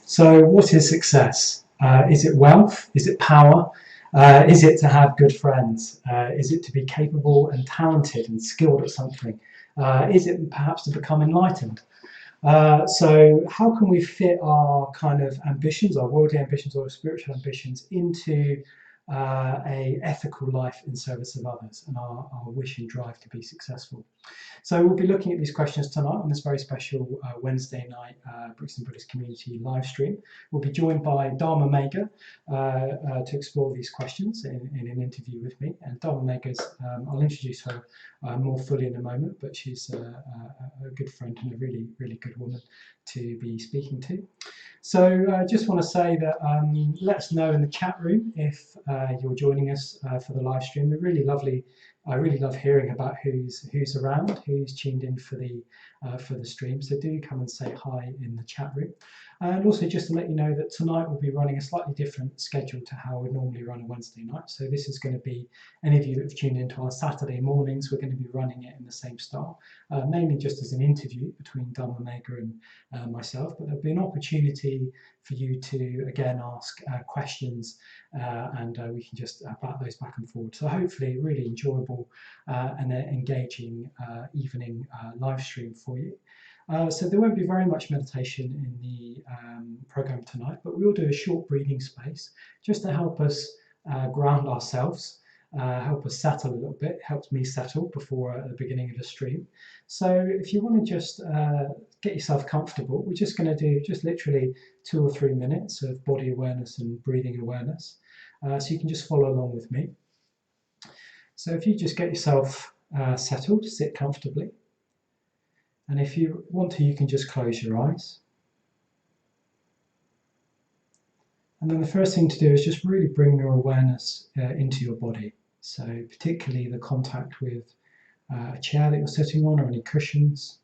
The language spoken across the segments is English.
So what is success? Is it wealth? Is it power? Is it to have good friends? Is it to be capable and talented and skilled at something? Is it perhaps to become enlightened? So how can we fit our kind of ambitions, our worldly ambitions or spiritual ambitions into a ethical life in service of others and our wish and drive to be successful? So we'll be looking at these questions tonight on this very special Wednesday night Brixton Buddhist Community live stream. We'll be joined by Dhammamegha to explore these questions in an interview with me. And Dhammamegha's, I'll introduce her more fully in a moment, but she's a good friend and a really, really good woman to be speaking to. So I just want to say that let us know in the chat room if you're joining us for the live stream. We're really lovely. I really love hearing about who's around, who's tuned in for the stream. So do come and say hi in the chat room. And also just to let you know that tonight we'll be running a slightly different schedule to how we normally run a Wednesday night. So this is going to be, any of you that have tuned into our Saturday mornings, we're going to be running it in the same style, mainly just as an interview between Dhammamegha and myself. But there'll be an opportunity for you to again ask questions and we can just bat those back and forward. So hopefully really enjoyable and engaging evening live stream for you. So there won't be very much meditation in the program tonight, but we'll do a short breathing space just to help us ground ourselves, help us settle a little bit. Helps me settle before the beginning of the stream. So if you want to just get yourself comfortable, we're just going to do just literally 2 or 3 minutes of body awareness and breathing awareness. So you can just follow along with me. So if you just get yourself settled, sit comfortably. And if you want to, you can just close your eyes. And then the first thing to do is just really bring your awareness into your body. So particularly the contact with a chair that you're sitting on or any cushions,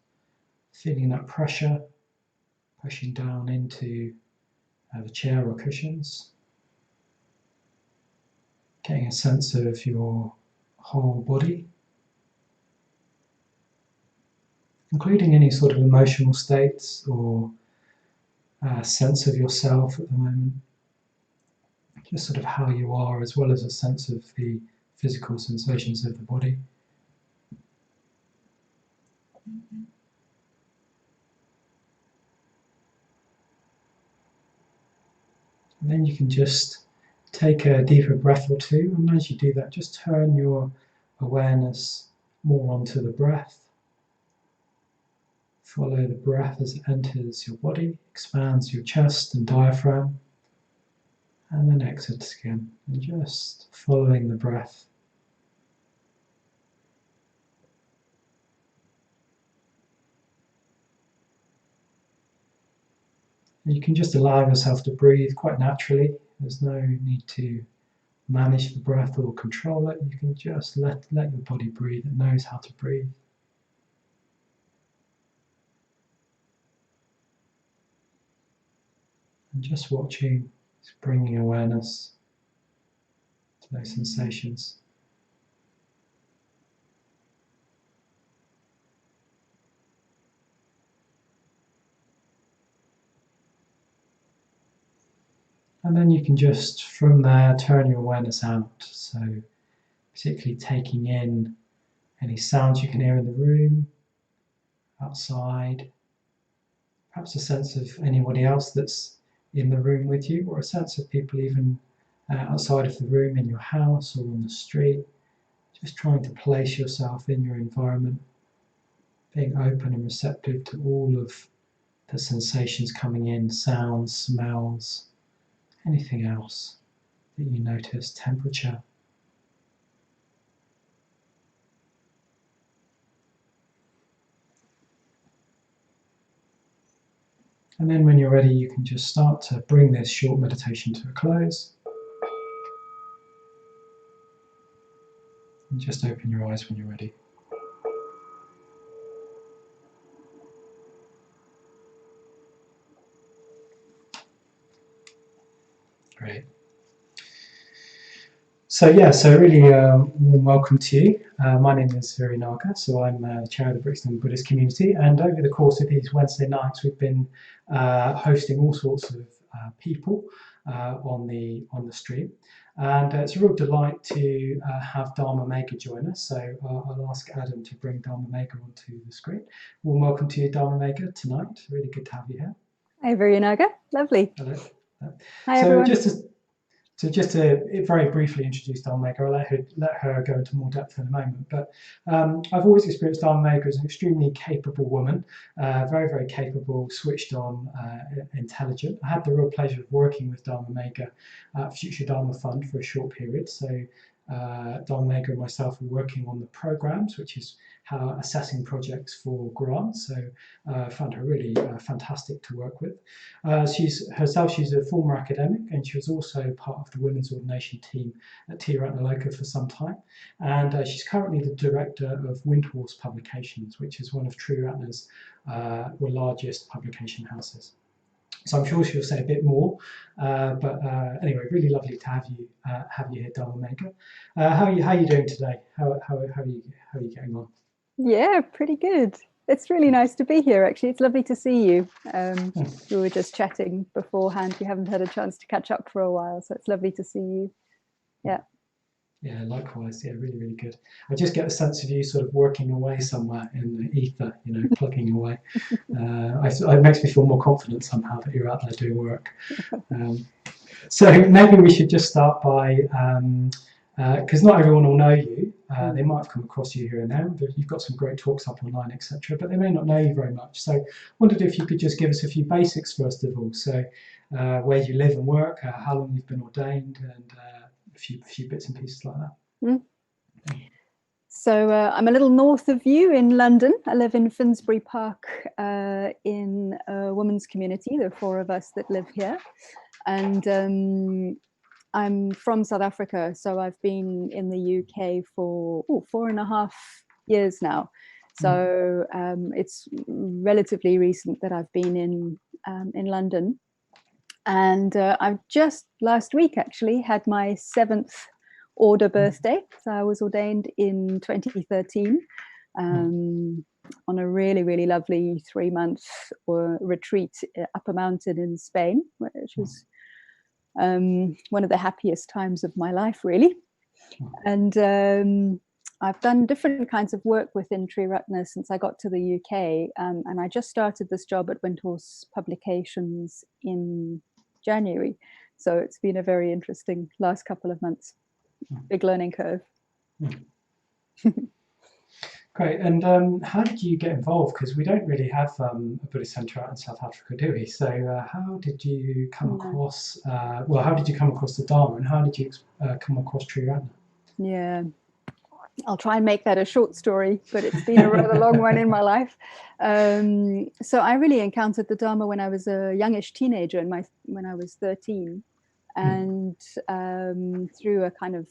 feeling that pressure, pushing down into the chair or cushions. Getting a sense of your whole body, including any sort of emotional states or sense of yourself at the moment. Just sort of how you are, as well as a sense of the physical sensations of the body. And then you can just take a deeper breath or two, and as you do that, just turn your awareness more onto the breath. Follow the breath as it enters your body, expands your chest and diaphragm, and then exits again, and just following the breath. And you can just allow yourself to breathe quite naturally. There's no need to manage the breath or control it. You can just let your body breathe. It knows how to breathe. And just watching, just bringing awareness to those sensations. And then you can just, from there, turn your awareness out. So particularly taking in any sounds you can hear in the room, outside, perhaps a sense of anybody else that's in the room with you, or a sense of people even outside of the room, in your house or on the street. Just trying to place yourself in your environment, being open and receptive to all of the sensations coming in, sounds, smells, anything else that you notice, temperature. And then when you're ready, you can just start to bring this short meditation to a close. And just open your eyes when you're ready. Great. So really warm welcome to you. My name is Virinaga, so I'm chair of the Brixton Buddhist Community, and over the course of these Wednesday nights, we've been hosting all sorts of people on the stream, and it's a real delight to have Dhammamegha join us. So I'll ask Adam to bring Dhammamegha onto the screen. Warm welcome to you, Dhammamegha, tonight. Really good to have you here. Hi, Virinaga. Lovely. Hello. Hi, everyone. Just to very briefly introduce Dhammamegha, I'll let her go into more depth in a moment. But I've always experienced Dhammamegha as an extremely capable woman, very, very capable, switched on, intelligent. I had the real pleasure of working with Dhammamegha at Future Dharma Fund for a short period. So Dhammamegha and myself were working on the programs, which is how assessing projects for grants. So I found her really fantastic to work with. She's a former academic, and she was also part of the women's ordination team at Tiratnaloka for some time. And she's currently the director of Windhorse Publications, which is one of Triratna's largest publication houses. So I'm sure she'll say a bit more, but anyway, really lovely to have you here, Dhammamegha. How are you doing today? How are you getting on? Yeah, pretty good. It's really nice to be here, actually. It's lovely to see you. We were just chatting beforehand. We haven't had a chance to catch up for a while, so it's lovely to see you. Yeah. Yeah, likewise. Yeah, really, really good. I just get a sense of you sort of working away somewhere in the ether, plugging away. It makes me feel more confident somehow that you're out there doing work. So maybe we should just start by, because not everyone will know you. They might have come across you here and there. You've got some great talks up online, etc., but they may not know you very much. So I wondered if you could just give us a few basics first of all. So where you live and work, how long you've been ordained, and a few bits and pieces like that. So I'm a little north of you in London. I live in Finsbury Park in a women's community. There are 4 of us that live here. And I'm from South Africa, so I've been in the UK for 4.5 years now. So it's relatively recent that I've been in London. And I've just last week actually had my 7th order birthday. So I was ordained in 2013 on a really, really lovely 3-month retreat up a mountain in Spain, which was one of the happiest times of my life, really. And I've done different kinds of work within Triratna since I got to the UK. And I just started this job at Windhorse Publications in January. So it's been a very interesting last couple of months. Big learning curve. Great. And how did you get involved? Because we don't really have a Buddhist centre out in South Africa, do we? So how did you come across, how did you come across the Dharma, and how did you come across Triratna? Yeah. I'll try and make that a short story, but it's been a rather long one in my life. So I really encountered the Dharma when I was a youngish teenager, when I was 13, and through a kind of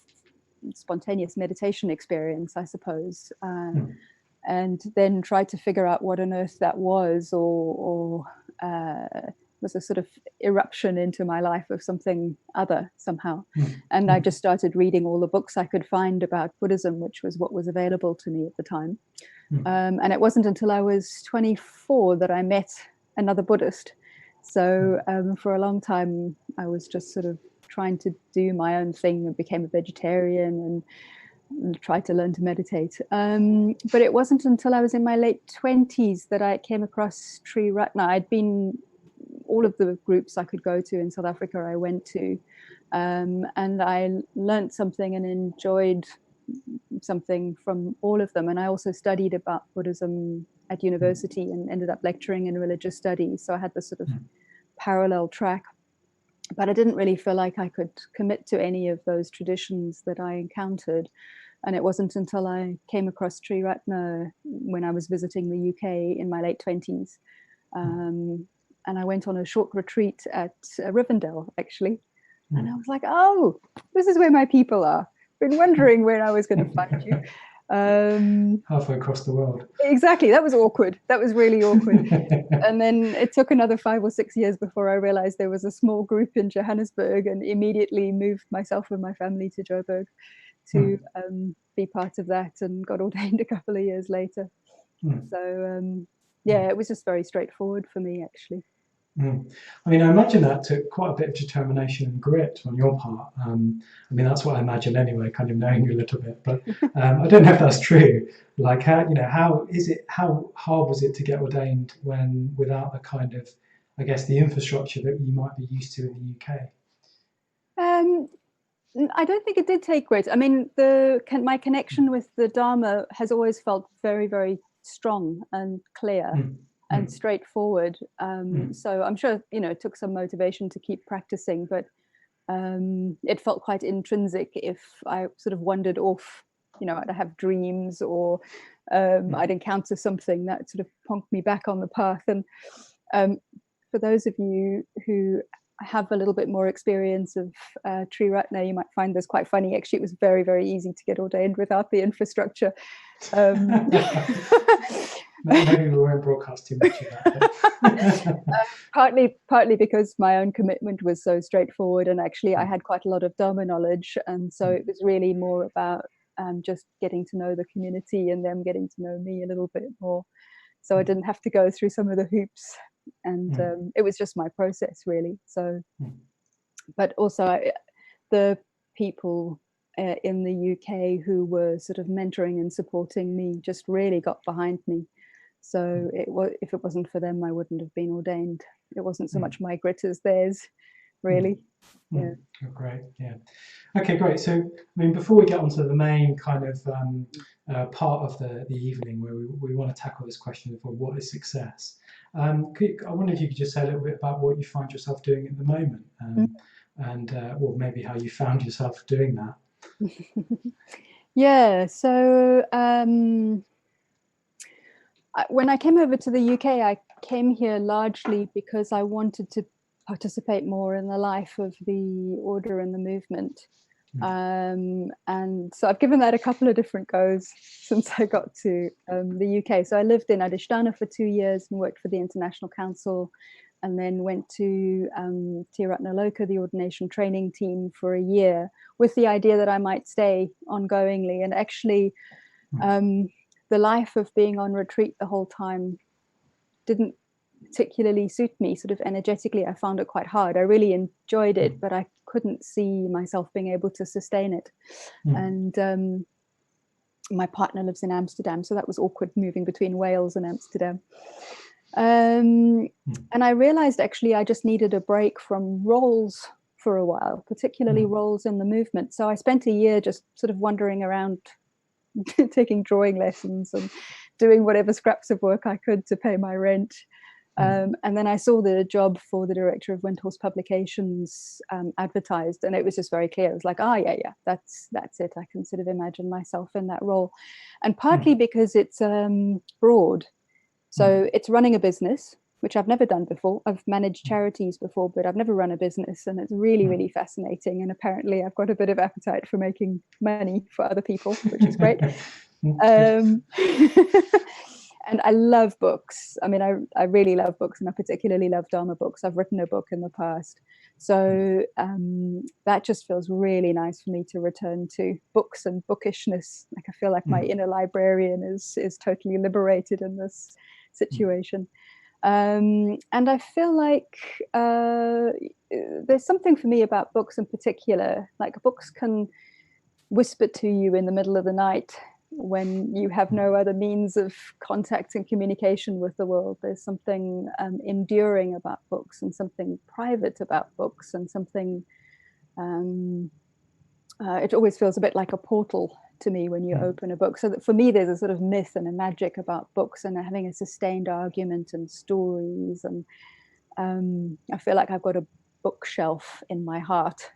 spontaneous meditation experience, I suppose, and then tried to figure out what on earth that was, or was a sort of eruption into my life of something other somehow. And I just started reading all the books I could find about Buddhism, which was what was available to me at the time. And it wasn't until I was 24 that I met another Buddhist. So for a long time, I was just sort of trying to do my own thing and became a vegetarian and tried to learn to meditate. But it wasn't until I was in my late 20s that I came across Triratna. I'd been all of the groups I could go to in South Africa, I went to, and I learned something and enjoyed something from all of them. And I also studied about Buddhism at university and ended up lecturing in religious studies. So I had this sort of parallel track, but I didn't really feel like I could commit to any of those traditions that I encountered. And it wasn't until I came across Triratna when I was visiting the UK in my late 20s. And I went on a short retreat at Rivendell, actually. And I was like, oh, this is where my people are. Been wondering where I was going to find you. Halfway across the world. Exactly. That was awkward. That was really awkward. And then it took another 5 or 6 years before I realized there was a small group in Johannesburg, and immediately moved myself and my family to Joburg to be part of that, and got ordained a couple of years later. So yeah, it was just very straightforward for me, actually. I mean, I imagine that took quite a bit of determination and grit on your part. I mean, that's what I imagine anyway, kind of knowing you a little bit. But I don't know if that's true. Like, how hard was it to get ordained when without the kind of, I guess, the infrastructure that you might be used to in the UK? I don't think it did take grit. I mean, my connection with the Dharma has always felt very, very strong and clear. And straightforward. So I'm sure, it took some motivation to keep practicing, but it felt quite intrinsic if I sort of wandered off, I'd have dreams, or I'd encounter something that sort of punked me back on the path. And for those of you who have a little bit more experience of Triratna, you might find this quite funny. Actually, it was very, very easy to get ordained without the infrastructure. Maybe we won't broadcast too much of that. Partly because my own commitment was so straightforward, and actually I had quite a lot of Dharma knowledge, and so it was really more about just getting to know the community and them getting to know me a little bit more. So I didn't have to go through some of the hoops, and it was just my process, really. So, but also the people in the UK who were sort of mentoring and supporting me just really got behind me. So if it wasn't for them, I wouldn't have been ordained. It wasn't so much my grit as theirs, really. Yeah. Oh, great. Yeah. Okay, great. So, I mean, before we get onto the main kind of part of the evening where we want to tackle this question of what is success, I wonder if you could just say a little bit about what you find yourself doing at the moment, and well, maybe how you found yourself doing that. Yeah. So when I came over to the UK, I came here largely because I wanted to participate more in the life of the order and the movement. And so I've given that a couple of different goes since I got to the UK. So I lived in Adhisthana for 2 years and worked for the International Council, and then went to Tiratna Loka, the ordination training team, for a year with the idea that I might stay ongoingly. And actually, the life of being on retreat the whole time didn't particularly suit me sort of energetically. I found it quite hard. I really enjoyed it, but I couldn't see myself being able to sustain it. And my partner lives in Amsterdam, so that was awkward, moving between Wales and Amsterdam. And I realized actually I just needed a break from roles for a while, particularly roles in the movement. So I spent a year just sort of wandering around taking drawing lessons and doing whatever scraps of work I could to pay my rent. And then I saw the job for the director of Windhorse Publications advertised, and it was just very clear. It was like, yeah, that's it. I can sort of imagine myself in that role. And partly because it's broad. So it's running a business, which I've never done before. I've managed charities before, but I've never run a business, and it's really, really fascinating. And apparently I've got a bit of appetite for making money for other people, which is great. And I love books. I mean, I really love books, and I particularly love Dharma books. I've written a book in the past. So that just feels really nice for me to return to books and bookishness. Like, I feel like my inner librarian is totally liberated in this situation. And I feel like there's something for me about books in particular. Like, books can whisper to you in the middle of the night when you have no other means of contact and communication with the world. There's something enduring about books, and something private about books, and something it always feels a bit like a portal to me when you open a book. So that for me, there's a sort of myth and a magic about books, and having a sustained argument and stories. And I feel like I've got a bookshelf in my heart,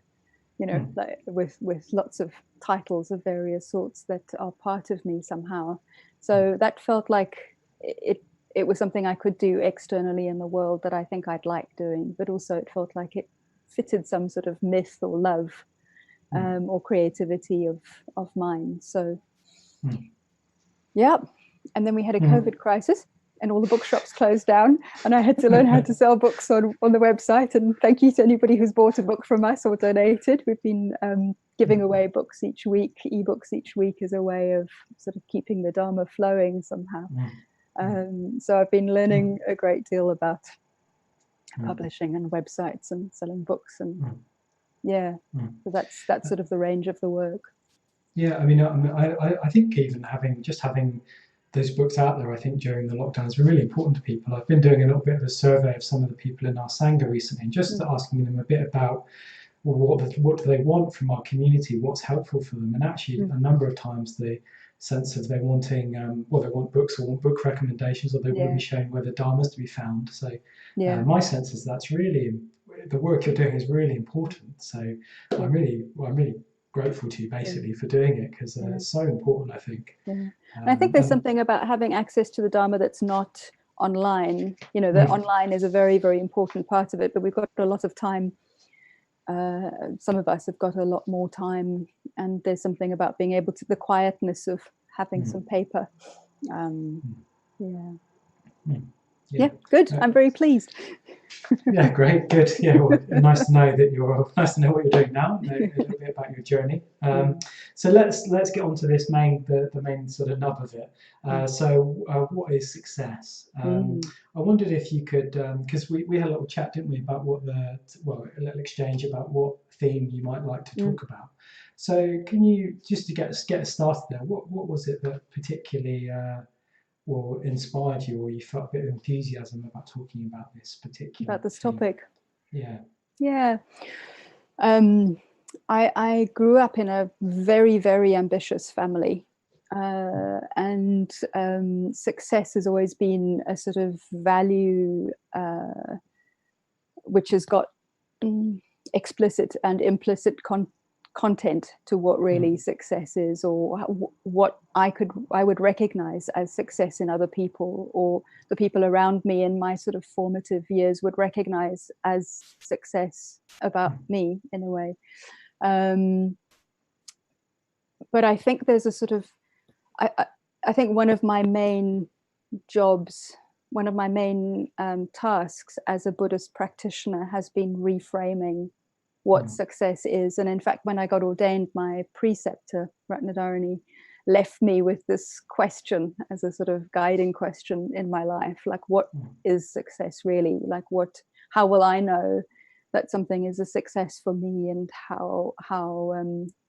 like with lots of titles of various sorts that are part of me somehow. So that felt like it was something I could do externally in the world that I think I'd like doing, but also it felt like it fitted some sort of myth or love or creativity of mine. So Yep. And then we had a COVID crisis and all the bookshops closed down, and I had to learn how to sell books on the website. And thank you to anybody who's bought a book from us or donated. We've been giving away books each week, ebooks each week, as a way of sort of keeping the Dharma flowing somehow. So I've been learning a great deal about publishing and websites and selling books, and so that's sort of the range of the work. Yeah, I mean, I think even having those books out there, I think during the lockdown has been really important to people. I've been doing a little bit of a survey of some of the people in our Sangha recently, and just asking them a bit about, well, what do they want from our community, what's helpful for them, and actually a number of times the sense of they're wanting, they want books or want book recommendations, or they want to be shown where the Dharma is to be found. So my sense is that's really, the work you're doing is really important. So I'm really grateful to you basically for doing it, because it's so important, I think. And I think there's something about having access to the Dharma that's not online. You know, the online is a very, very important part of it, but we've got a lot of time. Some of us have got a lot more time, and there's something about being able to, the quietness of having some paper. Yeah, good. I'm very pleased. Yeah, great, good. Yeah, well, nice to know what you're doing now. Know a little bit about your journey. So let's get on to this the main sort of nub of it. What is success? I wondered if you could, because we had a little chat, didn't we, about a little exchange about what theme you might like to talk about. So can you, just to get us started there, what was it that particularly or inspired you, or you felt a bit of enthusiasm about talking about this topic? Yeah. I grew up in a very, very ambitious family, and success has always been a sort of value which has got explicit and implicit content to what really success is, or what I would recognize as success in other people, or the people around me in my sort of formative years would recognize as success about me, in a way. But I think there's a sort of, I think one of my main jobs, one of my main tasks as a Buddhist practitioner has been reframing what success is. And in fact, when I got ordained, my preceptor, Ratnadharani, left me with this question as a sort of guiding question in my life, like, what is success really? Like, how will I know that something is a success for me, and how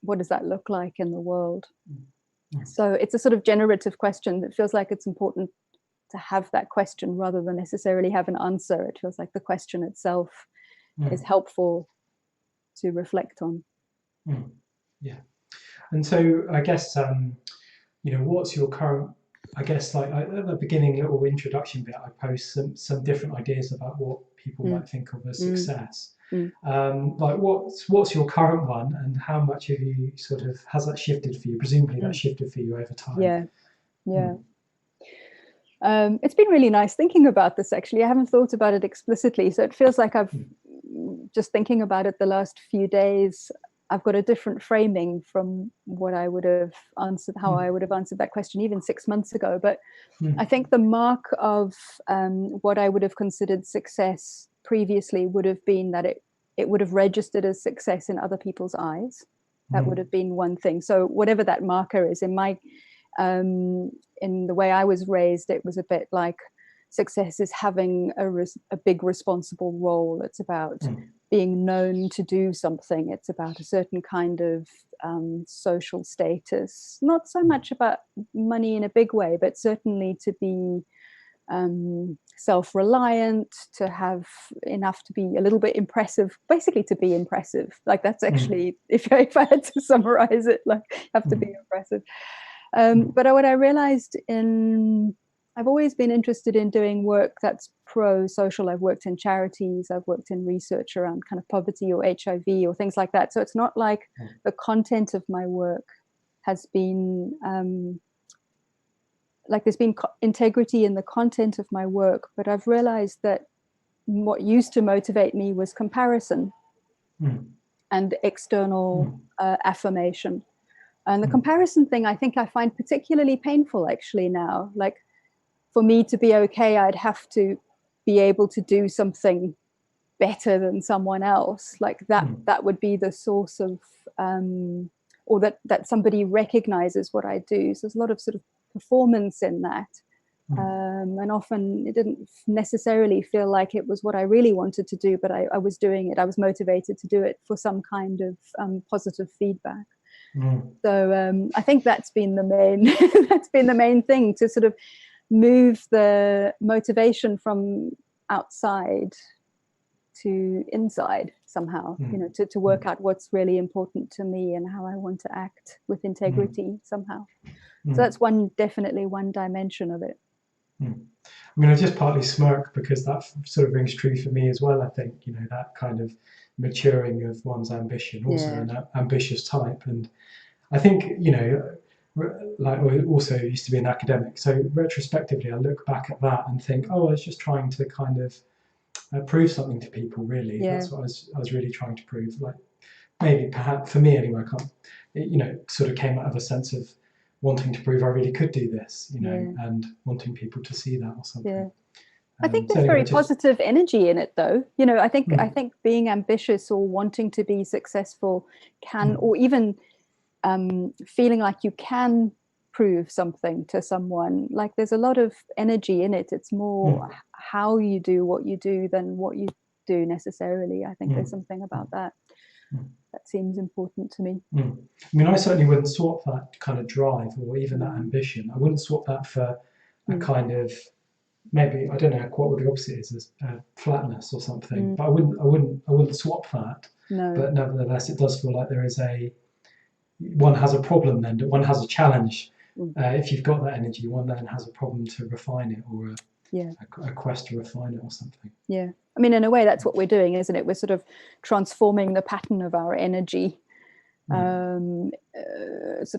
what does that look like in the world? So it's a sort of generative question. It feels like it's important to have that question rather than necessarily have an answer. It feels like the question itself is helpful to reflect on. Yeah. And so I guess, what's your current, I guess, like at the beginning little introduction bit, I post some different ideas about what people might think of as success. Like what's your current one, and how much have you has that shifted for you? Presumably that shifted for you over time. It's been really nice thinking about this, actually. I haven't thought about it explicitly, so it feels like I've just thinking about it the last few days, I've got a different framing from what I would have answered, how I would have answered that question even 6 months ago. But I think the mark of what I would have considered success previously would have been that it would have registered as success in other people's eyes. That would have been one thing. So whatever that marker is, in the way I was raised, it was a bit like success is having a big responsible role. It's about being known to do something. It's about a certain kind of social status, not so much about money in a big way, but certainly to be self-reliant, to have enough to be a little bit impressive, basically to be impressive. Like that's actually, if I had to summarize it, like you have to be impressive. But what I realized I've always been interested in doing work that's pro-social. I've worked in charities, I've worked in research around kind of poverty or HIV or things like that. So it's not like the content of my work has been, like there's been integrity in the content of my work, but I've realized that what used to motivate me was comparison and external affirmation. And the comparison thing, I think I find particularly painful actually now. Like, for me to be okay, I'd have to be able to do something better than someone else. Like that would be the source of, or that somebody recognizes what I do. So there's a lot of sort of performance in that. And often it didn't necessarily feel like it was what I really wanted to do, but I was doing it. I was motivated to do it for some kind of positive feedback. So I think that's been the main thing, to sort of move the motivation from outside to inside somehow, to work out what's really important to me and how I want to act with integrity somehow. So that's definitely one dimension of it. I mean, I just partly smirk because that sort of rings true for me as well. I think, that kind of maturing of one's ambition, also an ambitious type. And I think, like, I also used to be an academic. So retrospectively, I look back at that and think, oh, I was just trying to kind of prove something to people, really. That's what I was really trying to prove. Like, maybe, perhaps, for me anyway, it sort of came out of a sense of wanting to prove I really could do this, and wanting people to see that or something. Yeah. I think there's very positive energy in it, though. I think being ambitious or wanting to be successful can, or even feeling like you can prove something to someone, like there's a lot of energy in it. It's more how you do what you do than what you do necessarily. I think there's something about that that seems important to me. I mean, I certainly wouldn't swap that kind of drive or even that ambition. I wouldn't swap that for a kind of, maybe, I don't know what the opposite is, flatness or something. But I wouldn't swap that. No. But nevertheless, it does feel like there is one has a problem then, one has a challenge. If you've got that energy, one then has a problem to refine it, or a quest to refine it or something. Yeah. I mean, in a way, that's what we're doing, isn't it? We're sort of transforming the pattern of our energy, sort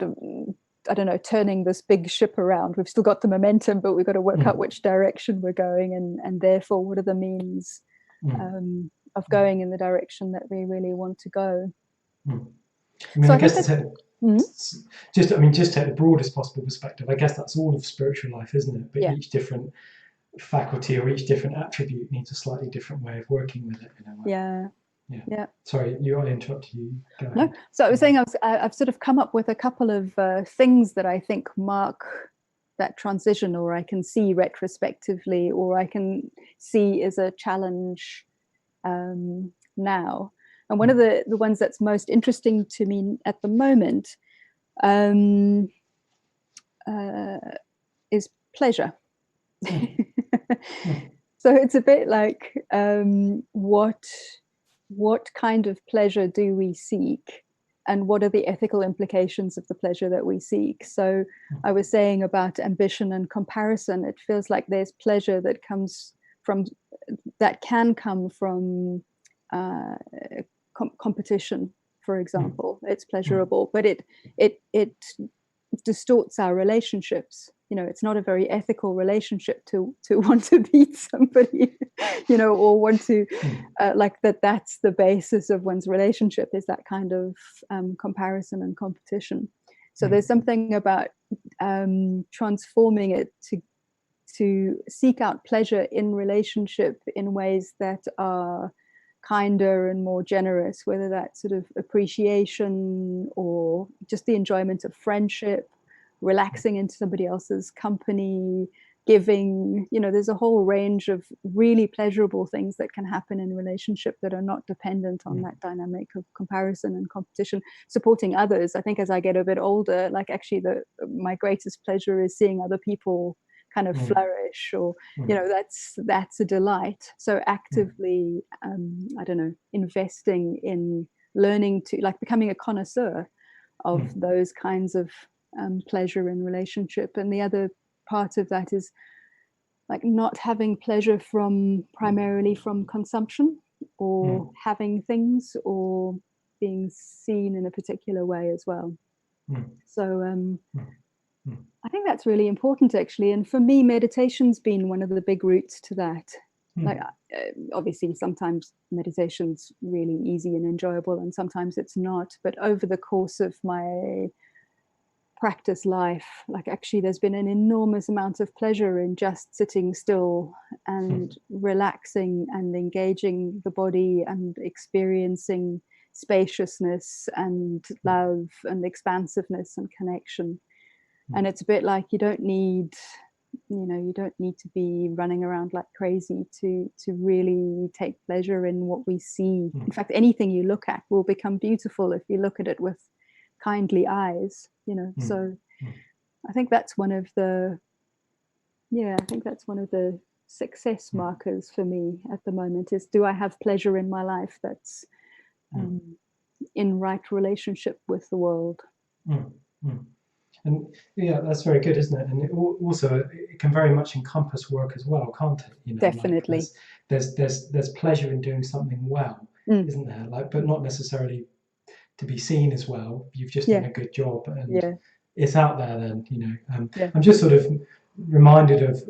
of, I don't know, turning this big ship around. We've still got the momentum, but we've got to work out which direction we're going, and therefore, what are the means of going in the direction that we really want to go. I mean, so I guess just take the broadest possible perspective. I guess that's all of spiritual life, isn't it? But each different faculty or each different attribute needs a slightly different way of working with it in a way. Yeah. Sorry, I interrupted you. Go ahead. No. So I was saying I've sort of come up with a couple of things that I think mark that transition, or I can see retrospectively, or I can see as a challenge now. And one of the ones that's most interesting to me at the moment is pleasure. So it's a bit like, what kind of pleasure do we seek, and what are the ethical implications of the pleasure that we seek? So I was saying about ambition and comparison, it feels like there's pleasure that can come from competition, for example. It's pleasurable, but it distorts our relationships. It's not a very ethical relationship to want to beat somebody, or want to like that's the basis of one's relationship, is that kind of comparison and competition. So there's something about transforming it to seek out pleasure in relationship in ways that are kinder and more generous, whether that's sort of appreciation or just the enjoyment of friendship, relaxing into somebody else's company, giving. There's a whole range of really pleasurable things that can happen in a relationship that are not dependent on that dynamic of comparison and competition. Supporting others, I think as I get a bit older, like actually my greatest pleasure is seeing other people kind of flourish, or that's a delight. So actively I don't know, investing in learning to, like, becoming a connoisseur of those kinds of pleasure in relationship. And the other part of that is like not having pleasure primarily from consumption or having things or being seen in a particular way as well. So I think that's really important, actually. And for me, meditation's been one of the big routes to that. Like, obviously, sometimes meditation's really easy and enjoyable, and sometimes it's not. But over the course of my practice life, like actually there's been an enormous amount of pleasure in just sitting still and relaxing and engaging the body and experiencing spaciousness and love and expansiveness and connection. And it's a bit like you don't need to be running around like crazy to really take pleasure in what we see. In fact, anything you look at will become beautiful if you look at it with kindly eyes, so I think that's one of the success markers for me at the moment, is, do I have pleasure in my life that's in right relationship with the world? And yeah, that's very good, isn't it? And it can very much encompass work as well, can't it? Definitely. Like there's pleasure in doing something well, isn't there? Like, but not necessarily to be seen as well. You've just done a good job, and it's out there. Then I'm just sort of reminded of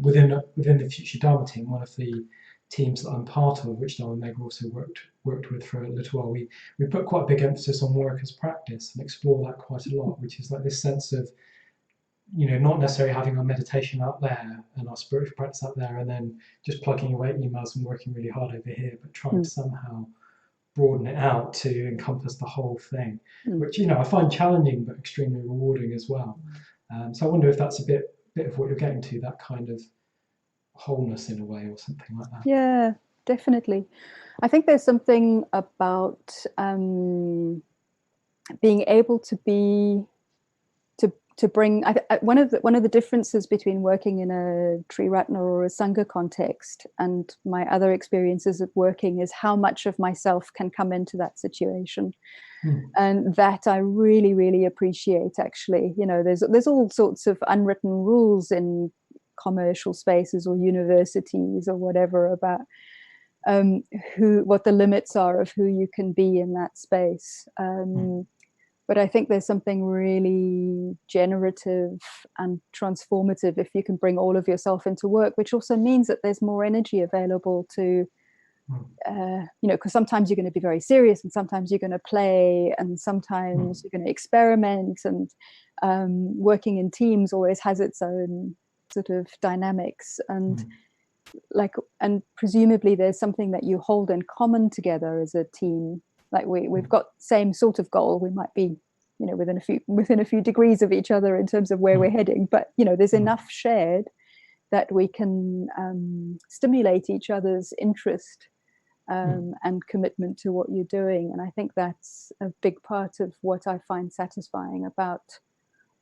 within the Future Dharma team, one of the teams that I'm part of, which Dhammamegha also worked with for a little while. We put quite a big emphasis on work as practice and explore that quite a lot, which is like this sense of not necessarily having our meditation out there and our spiritual practice out there, and then just plugging away emails and working really hard over here, but trying to somehow broaden it out to encompass the whole thing, which I find challenging but extremely rewarding as well. So I wonder if that's a bit of what you're getting to, that kind of wholeness in a way, or something like that. Yeah, definitely. I think there's something about being able to be to bring. One of the differences between working in a Triratna or a Sangha context and my other experiences of working is how much of myself can come into that situation. And that I really, really appreciate, actually. There's all sorts of unwritten rules in commercial spaces or universities or whatever about what the limits are of who you can be in that space. But I think there's something really generative and transformative if you can bring all of yourself into work, which also means that there's more energy available to, because sometimes you're going to be very serious, and sometimes you're going to play, and sometimes you're going to experiment, and working in teams always has its own sort of dynamics, and presumably there's something that you hold in common together as a team. Like we've got same sort of goal. We might be, within a few degrees of each other in terms of where we're heading, but there's enough shared that we can stimulate each other's interest and commitment to what you're doing. And I think that's a big part of what I find satisfying about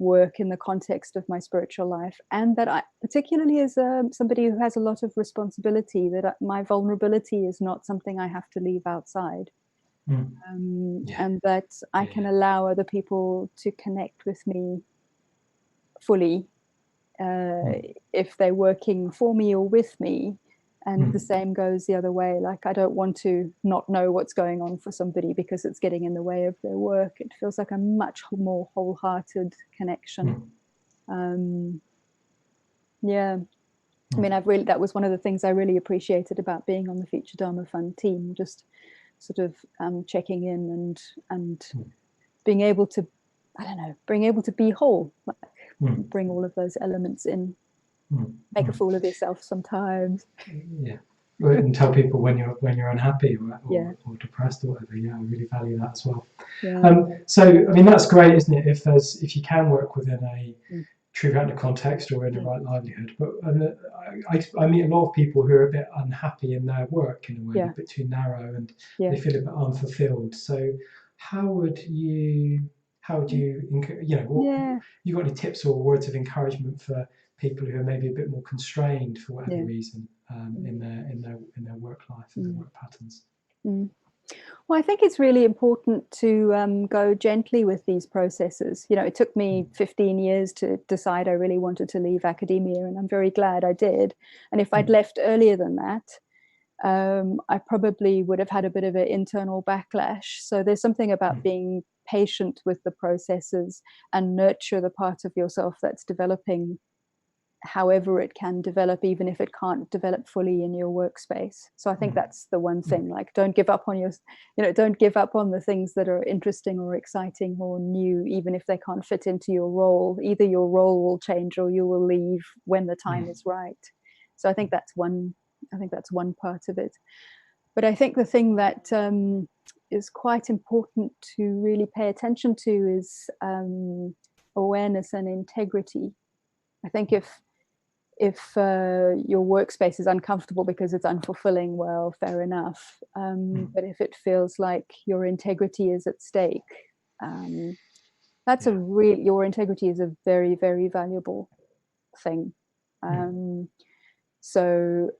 work in the context of my spiritual life, and that I, particularly as somebody who has a lot of responsibility, that my vulnerability is not something I have to leave outside. And that I can allow other people to connect with me fully if they're working for me or with me. And the same goes the other way. Like, I don't want to not know what's going on for somebody because it's getting in the way of their work. It feels like a much more wholehearted connection. I mean, that was one of the things I really appreciated about being on the Future Dharma Fund team, just sort of checking in and being able to, be whole, like bring all of those elements in, make a fool of yourself sometimes. And tell people when you're unhappy or depressed or whatever. I really value that as well. So I mean, that's great, isn't it, if you can work within a Triratna context or in a right livelihood. But I meet a lot of people who are a bit unhappy in their work in a way, a bit too narrow, and they feel a bit unfulfilled. So how would you you got any tips or words of encouragement for people who are maybe a bit more constrained for whatever reason in their work life and their work patterns? Well, I think it's really important to go gently with these processes. It took me 15 years to decide I really wanted to leave academia, and I'm very glad I did. And if I'd left earlier than that, I probably would have had a bit of an internal backlash. So there's something about being patient with the processes and nurture the part of yourself that's developing however it can develop, even if it can't develop fully in your workspace. So I think that's the one thing, like, don't give up on don't give up on the things that are interesting or exciting or new, even if they can't fit into your role. Either your role will change or you will leave when the time is right. So I think that's one part of it. But I think the thing that is quite important to really pay attention to is awareness and integrity. I think if your workspace is uncomfortable because it's unfulfilling, well, fair enough. But if it feels like your integrity is at stake, your integrity is a very, very valuable thing. So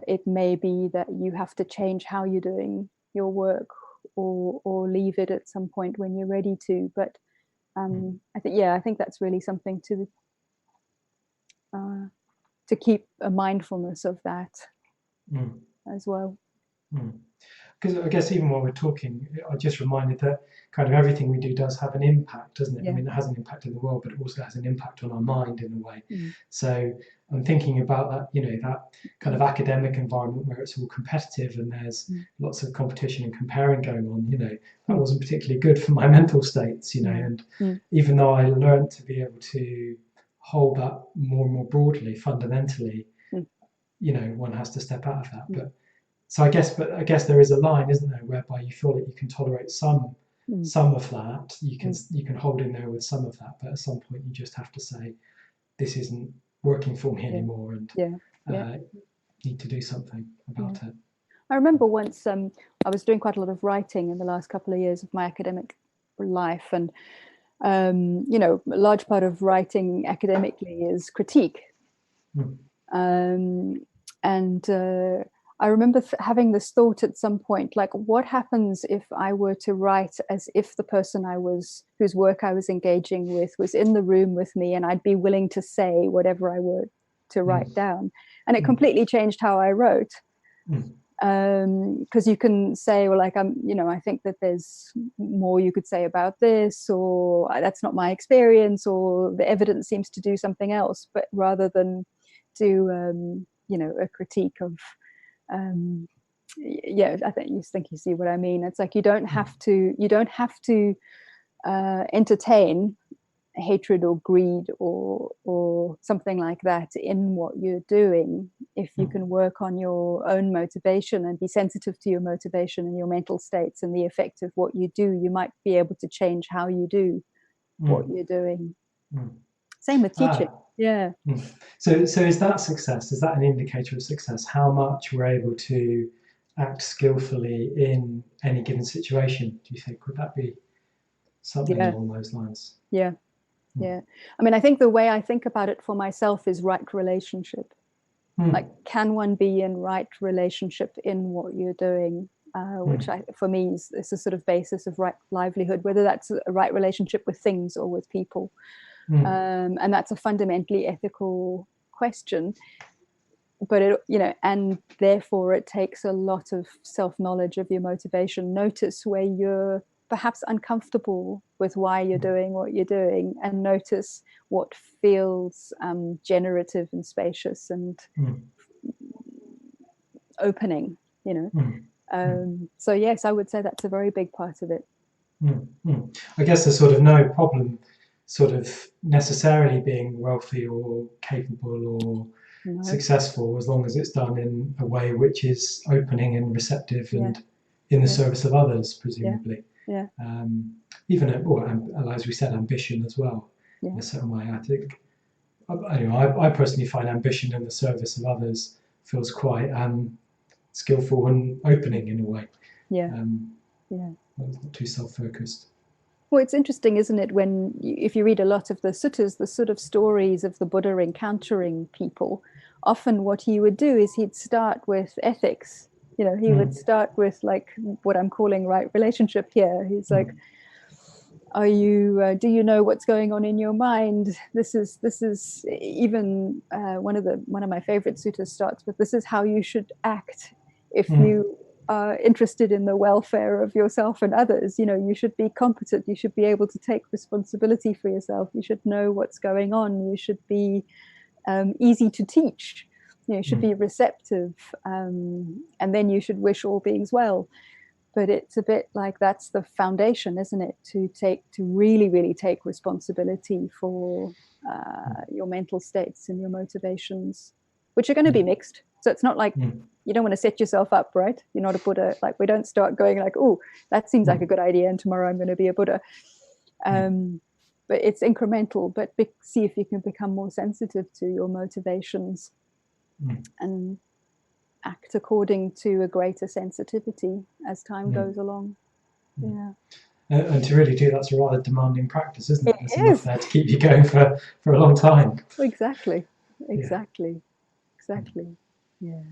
it may be that you have to change how you're doing your work, or leave it at some point when you're ready to. But I think that's really something to keep a mindfulness of that as well. Because I guess even while we're talking, I just reminded that kind of everything we do does have an impact, doesn't it? I mean, it has an impact in the world, but it also has an impact on our mind in a way. So I'm thinking about that, that kind of academic environment where it's all competitive and there's lots of competition and comparing going on, that wasn't particularly good for my mental states, and even though I learned to be able to hold that more and more broadly, fundamentally, one has to step out of that. But so I guess there is a line, isn't there, whereby you feel that you can tolerate some of that, you can hold in there with some of that, but at some point you just have to say, this isn't working for me anymore, and need to do something about it. I remember once I was doing quite a lot of writing in the last couple of years of my academic life, and a large part of writing academically is critique. I remember having this thought at some point, like, what happens if I were to write as if the person whose work I was engaging with was in the room with me, and I'd be willing to say whatever I were to write down. And it completely changed how I wrote. Because you can say, well, like, I think that there's more you could say about this, or that's not my experience, or the evidence seems to do something else. But rather than do, a critique of, I think you see what I mean. It's like you don't have to entertain hatred or greed or something like that in what you're doing. If you can work on your own motivation and be sensitive to your motivation and your mental states and the effect of what you do, you might be able to change how you do what you're doing. Same with teaching. So is that success? Is that an indicator of success? How much we're able to act skillfully in any given situation? Do you think? Would that be something along those lines? Yeah. I mean, I think the way I think about it for myself is right relationship. Like, can one be in right relationship in what you're doing? Which for me is a sort of basis of right livelihood, whether that's a right relationship with things or with people. And that's a fundamentally ethical question. But and therefore it takes a lot of self-knowledge of your motivation. Notice where you're perhaps uncomfortable with why you're doing what you're doing, and notice what feels generative and spacious and opening, So yes, I would say that's a very big part of it. I guess there's sort of no problem sort of necessarily being wealthy or capable or successful, as long as it's done in a way which is opening and receptive and in the service of others, presumably. Even as we said, ambition as well, in a certain way. I think, I personally find ambition in the service of others feels quite skillful and opening in a way. Not too self-focused. Well, it's interesting, isn't it, if you read a lot of the suttas, the sort of stories of the Buddha encountering people, often what he would do is he'd start with ethics. He would start with, like, what I'm calling right relationship here. He's like, do you know what's going on in your mind? This is even one of my favorite suttas starts with, this is how you should act if you are interested in the welfare of yourself and others. You should be competent, you should be able to take responsibility for yourself, you should know what's going on, you should be easy to teach. You should be receptive, and then you should wish all beings well. But it's a bit like that's the foundation, isn't it? To really, really take responsibility for your mental states and your motivations, which are going to be mixed. So it's not like you don't want to set yourself up, right? You're not a Buddha. Like, we don't start going like, oh, that seems like a good idea, and tomorrow I'm going to be a Buddha. But it's incremental. But see if you can become more sensitive to your motivations and act according to a greater sensitivity as time goes along. Yeah. And to really do that's a rather demanding practice, isn't it? There's It enough is. there to keep you going for a long time. Exactly. Yeah.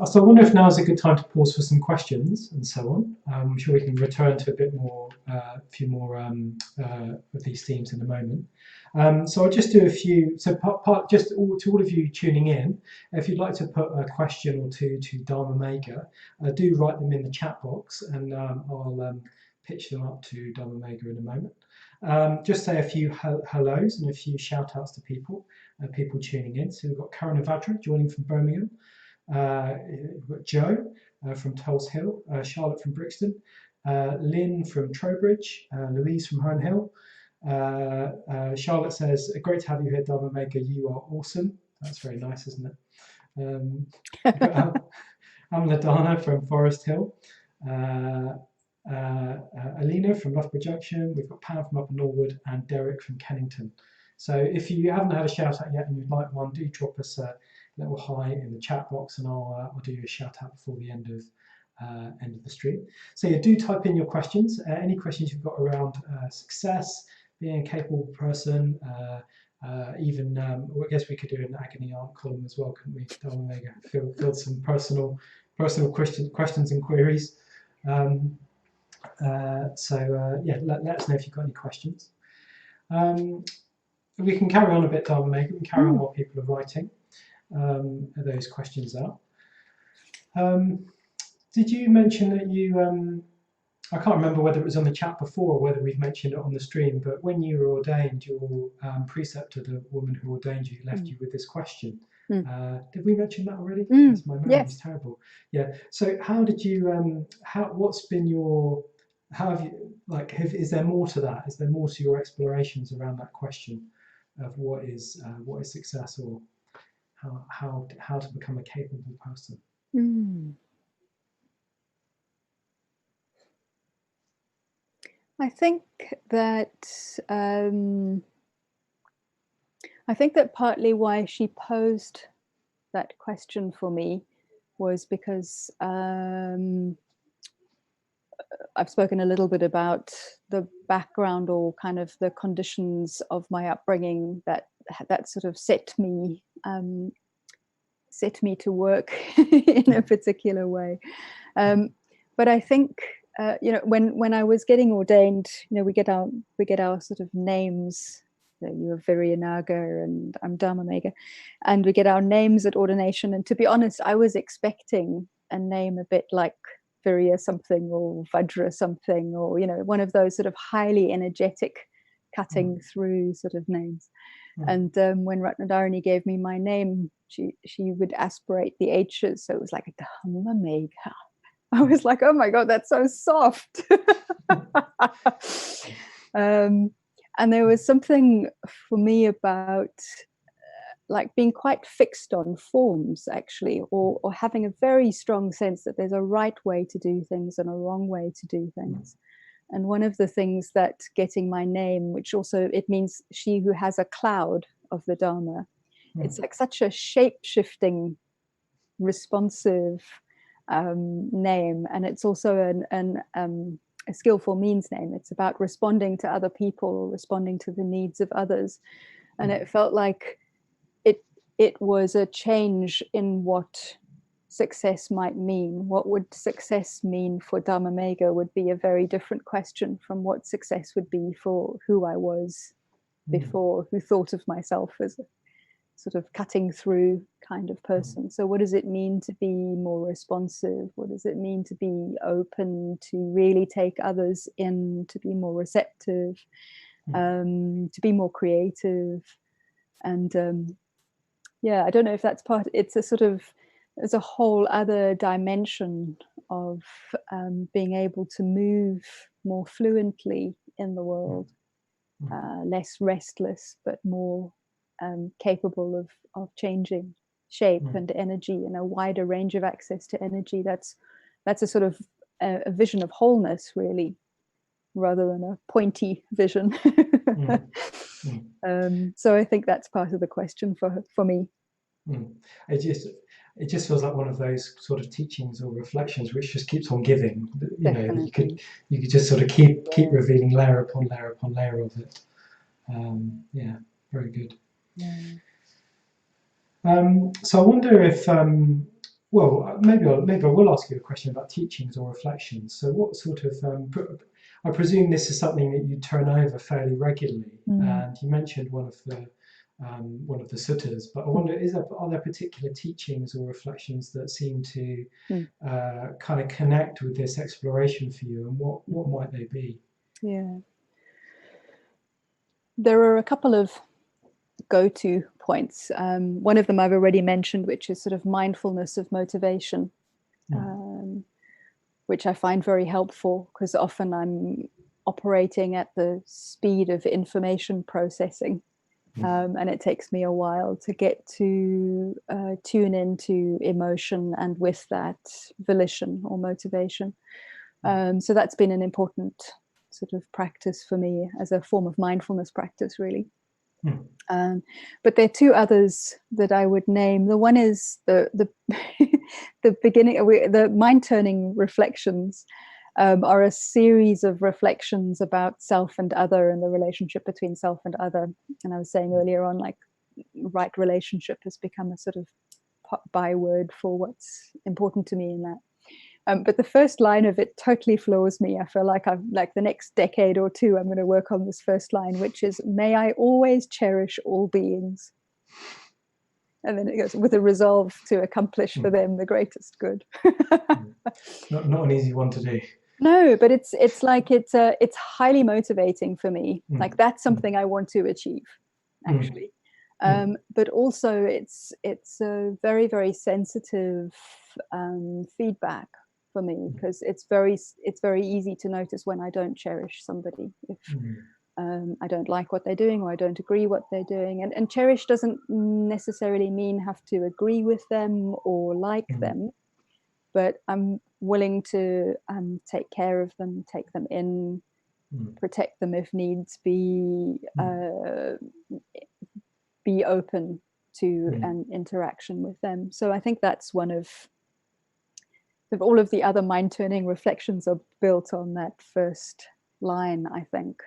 So I wonder if now is a good time to pause for some questions and so on. I'm sure we can return to a few more of these themes in a moment. So I'll just do a few. So to all of you tuning in, if you'd like to put a question or two to Dhammamegha, do write them in the chat box, and I'll pitch them up to Dhammamegha in a moment. Just say a few hellos and a few shout outs to people tuning in. So we've got Karen Avadra joining from Birmingham. We've got Joe from Tulse Hill, Charlotte from Brixton, Lynn from Trowbridge, Louise from Herne Hill. Charlotte says, great to have you here, Dhammamegha, you are awesome. That's very nice, isn't it? Amaladana from Forest Hill, Alina from Loughborough Junction, we've got Pam from Upper Norwood, and Derek from Kennington. So if you haven't had a shout out yet and you'd like one, do drop us a little hi in the chat box, and I'll do you a shout out before the end of the stream. So yeah, do type in your questions. Any questions you've got around success, being a capable person, even I guess we could do an agony aunt column as well, couldn't we? Dhammamegha, field some personal questions and queries. Yeah, let us know if you've got any questions. We can carry on a bit, Dhammamegha. We can carry on while people are writing those questions out. Did you mention that you, I can't remember whether it was on the chat before or whether we've mentioned it on the stream, but when you were ordained, your preceptor, the woman who ordained you, left you with this question. Did we mention that already? Yes, my memory is terrible. Yeah. So how did you, what's been your, how have you, like, is there more to that? Is there more to your explorations around that question of what is success, or how to become a capable person? I think that partly why she posed that question for me was because I've spoken a little bit about the background or kind of the conditions of my upbringing that sort of set me to work in a particular way. But I think when I was getting ordained, we get our sort of names. You are Viriyanaga and I'm Dhammamegha, and we get our names at ordination. And to be honest, I was expecting a name a bit like Viriya something or Vajra something, or one of those sort of highly energetic, cutting through sort of names. And when Ratnadharani gave me my name, she would aspirate the H's, so it was like Dhammamegha. I was like, oh my God, that's so soft. And there was something for me about like being quite fixed on forms, actually, or having a very strong sense that there's a right way to do things and a wrong way to do things. And one of the things that getting my name, which also it means she who has a cloud of the Dharma, it's like such a shape-shifting, responsive name, and it's also a skillful means name. It's about responding to other people, responding to the needs of others, and it felt like it was a change in what success might mean. What would success mean for Dhammamegha would be a very different question from what success would be for who I was before, who thought of myself as a sort of cutting through kind of person. So what does it mean to be more responsive? What does it mean to be open, to really take others in, to be more receptive, to be more creative? And I don't know if that's part. It's a sort of, there's a whole other dimension of being able to move more fluently in the world, less restless, but more capable of changing shape and energy, and a wider range of access to energy. That's a sort of a vision of wholeness, really, rather than a pointy vision. So I think that's part of the question for me. It just feels like one of those sort of teachings or reflections which just keeps on giving. You know, you could just sort of keep revealing layer upon layer upon layer of it. Very good. So I wonder if maybe I will ask you a question about teachings or reflections. So what sort of I presume this is something that you turn over fairly regularly, and you mentioned one of the suttas, but I wonder, are there particular teachings or reflections that seem to kind of connect with this exploration for you, and what might they be? Yeah, there are a couple of go-to points. One of them I've already mentioned, which is sort of mindfulness of motivation, which I find very helpful, because often I'm operating at the speed of information processing. And it takes me a while to get to tune into emotion, and with that, volition or motivation. So that's been an important sort of practice for me as a form of mindfulness practice, really. But there are two others that I would name. The one is the the beginning, the mind-turning reflections. Are a series of reflections about self and other, and the relationship between self and other. And I was saying earlier on, like, right relationship has become a sort of byword for what's important to me in that. But the first line of it totally floors me. I feel like the next decade or two, I'm going to work on this first line, which is, may I always cherish all beings. And then it goes, with a resolve to accomplish for them the greatest good. Not an easy one to do. No, but it's highly motivating for me. Like, that's something I want to achieve, actually. But also it's a very, very sensitive feedback for me, because it's very easy to notice when I don't cherish somebody, if I don't like what they're doing, or I don't agree what they're doing. And cherish doesn't necessarily mean have to agree with them or like them. But I'm willing to take care of them, take them in, protect them if needs be open to an interaction with them. So I think that's one of all of the other mind-turning reflections are built on that first line, I think.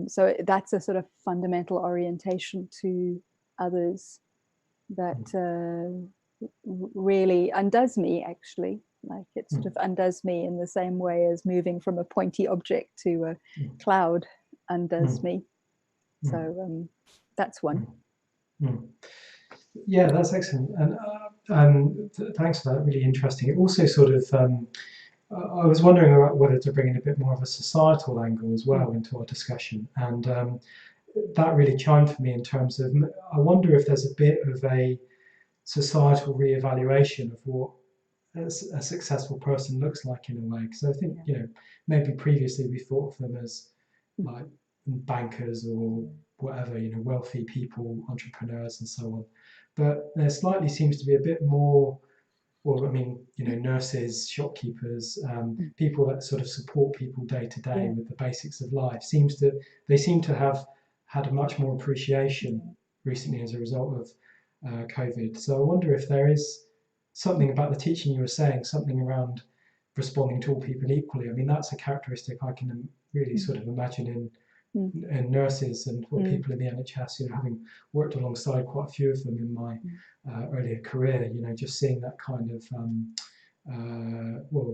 So that's a sort of fundamental orientation to others that really undoes me, actually. Like, it sort of undoes me in the same way as moving from a pointy object to a cloud undoes me. So that's one. Yeah, that's excellent, and thanks for that. Really interesting. It also sort of I was wondering about whether to bring in a bit more of a societal angle as well into our discussion, and that really chimed for me in terms of, I wonder if there's a bit of a societal reevaluation of what a successful person looks like, in a way. Because I think, maybe previously we thought of them as like bankers or whatever, wealthy people, entrepreneurs and so on. But there slightly seems to be a bit more, well, I mean, nurses, shopkeepers, people that sort of support people day to day with the basics of life, they seem to have had a much more appreciation recently as a result of COVID. So I wonder if there is something about the teaching you were saying, something around responding to all people equally. I mean, that's a characteristic I can really sort of imagine in nurses and people in the NHS, having worked alongside quite a few of them in my earlier career, just seeing that kind of,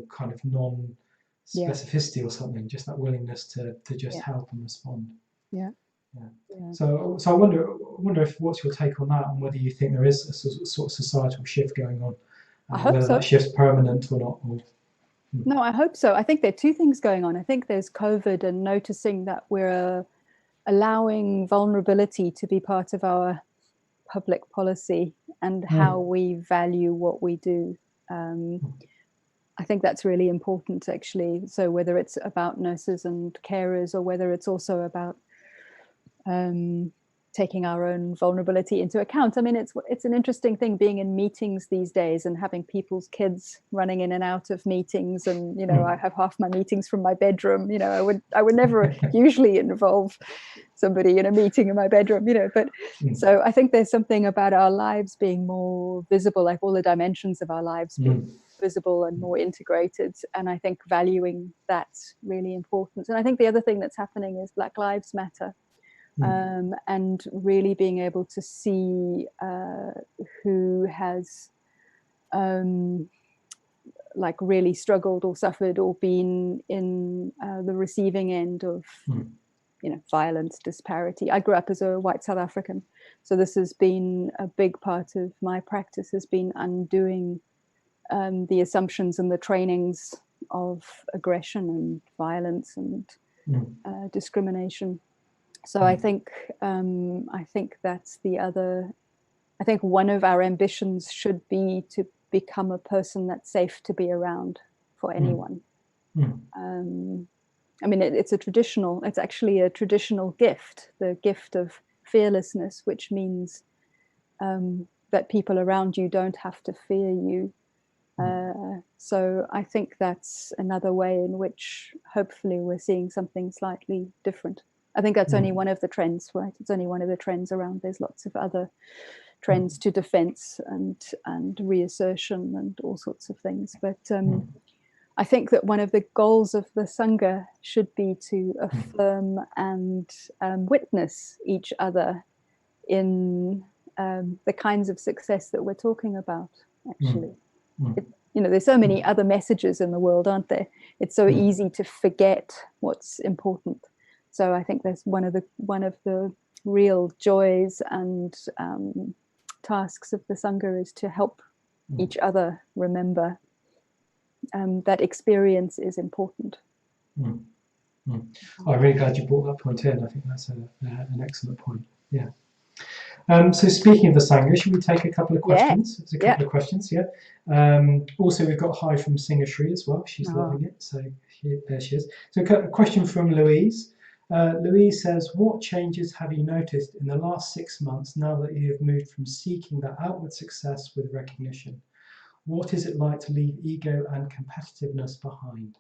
kind of non-specificity or something, just that willingness to just help and respond. Yeah. So I wonder if what's your take on that, and whether you think there is a sort of societal shift going on, whether that shift's permanent or not. No, I hope so. I think there are two things going on. I think there's COVID and noticing that we're allowing vulnerability to be part of our public policy and how we value what we do. I think that's really important, actually. So whether it's about nurses and carers, or whether it's also about taking our own vulnerability into account. I mean, it's an interesting thing being in meetings these days and having people's kids running in and out of meetings. And, you know, I have half my meetings from my bedroom. You know, I would never usually involve somebody in a meeting in my bedroom, you know, but so I think there's something about our lives being more visible, like all the dimensions of our lives being visible and more integrated. And I think valuing that's really important. And I think the other thing that's happening is Black Lives Matter. And really being able to see who has like really struggled or suffered or been in the receiving end of you know, violence, disparity. I grew up as a white South African, so this has been a big part of my practice, has been undoing the assumptions and the trainings of aggression and violence and discrimination. So I think that's the other. I think one of our ambitions should be to become a person that's safe to be around for anyone. I mean, it's actually a traditional gift, the gift of fearlessness, which means that people around you don't have to fear you. So I think that's another way in which hopefully we're seeing something slightly different. I think that's only one of the trends, right? It's only one of the trends around. There's lots of other trends to defense and reassertion and all sorts of things. But I think that one of the goals of the Sangha should be to affirm and witness each other in the kinds of success that we're talking about, actually. You know, there's so many other messages in the world, aren't there? It's so easy to forget what's important. So I think that's one of the real joys and tasks of the Sangha is to help each other remember that experience is important. I'm really glad you brought that point in. I think that's an excellent point. Yeah. So speaking of the Sangha, should we take a couple of questions? There's a couple of questions, also, we've got hi from Singashri as well. She's loving it. So there she is. So a question from Louise. Louise says, what changes have you noticed in the last 6 months now that you have moved from seeking that outward success with recognition? What is it like to leave ego and competitiveness behind?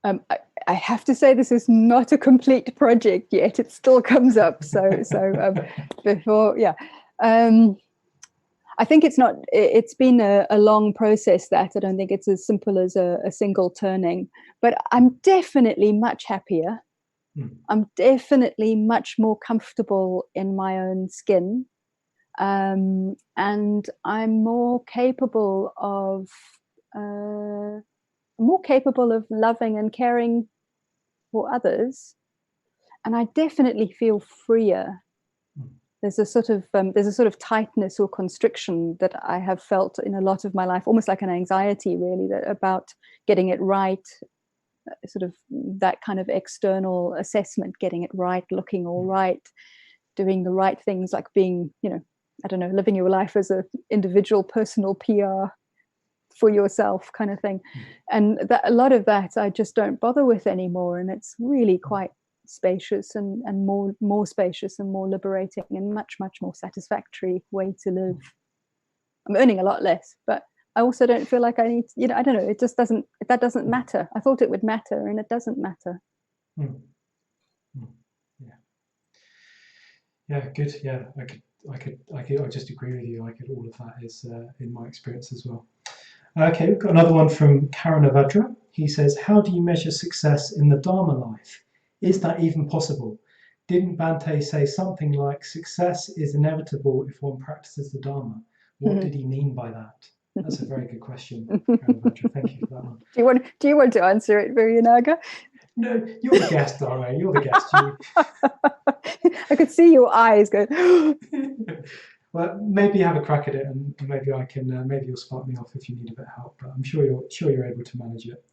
I have to say this is not a complete project yet. It still comes up. So before, I think it's been a long process that I don't think it's as simple as a single turning, but I'm definitely much happier. I'm definitely much more comfortable in my own skin. And I'm more capable of loving and caring for others, and I definitely feel freer. There's a sort of tightness or constriction that I have felt in a lot of my life, almost like an anxiety, really, that about getting it right, sort of that kind of external assessment, getting it right, looking all right, doing the right things, like being, you know, I don't know, living your life as an individual personal PR for yourself kind of thing. And that, a lot of that I just don't bother with anymore. And it's really quite spacious and more spacious and more liberating and much more satisfactory way to live. I'm earning a lot less, but I also don't feel like I need, you know, I don't know, that doesn't matter. I thought it would matter, and it doesn't matter. Yeah, good. Yeah, I just agree with you. All of that is in my experience as well. Okay, we've got another one from Karanavadra. He says, how do you measure success in the Dharma life? Is that even possible? Didn't Bhante say something like success is inevitable if one practices the Dharma? What did he mean by that? That's a very good question, Karanavadra. Thank you for that one. Do you want to answer it, Viryanaga? No, you're the guest, Dara. You're the guest. I could see your eyes go. Well, maybe have a crack at it, and maybe I can. Maybe you'll spark me off if you need a bit of help. But I'm sure you're able to manage it.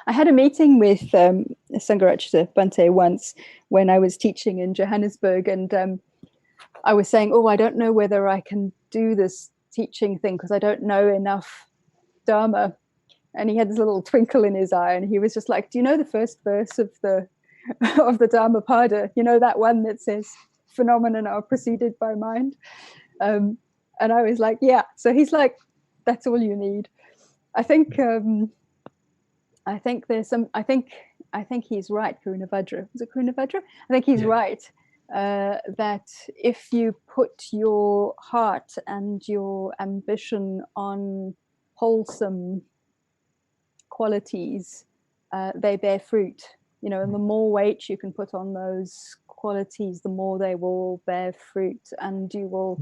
I had a meeting with Sangharakshita Bhante once when I was teaching in Johannesburg, and I was saying, oh, I don't know whether I can do this teaching thing because I don't know enough Dharma. And he had this little twinkle in his eye, and he was just like, do you know the first verse of the Dhammapada? You know, that one that says phenomena are preceded by mind? And I was like, yeah. So he's like, that's all you need. I think there's some. I think he's right. Karunavajra, is it Karunavajra? I think he's right. That if you put your heart and your ambition on wholesome qualities, they bear fruit. You know, and the more weight you can put on those qualities, the more they will bear fruit, and you will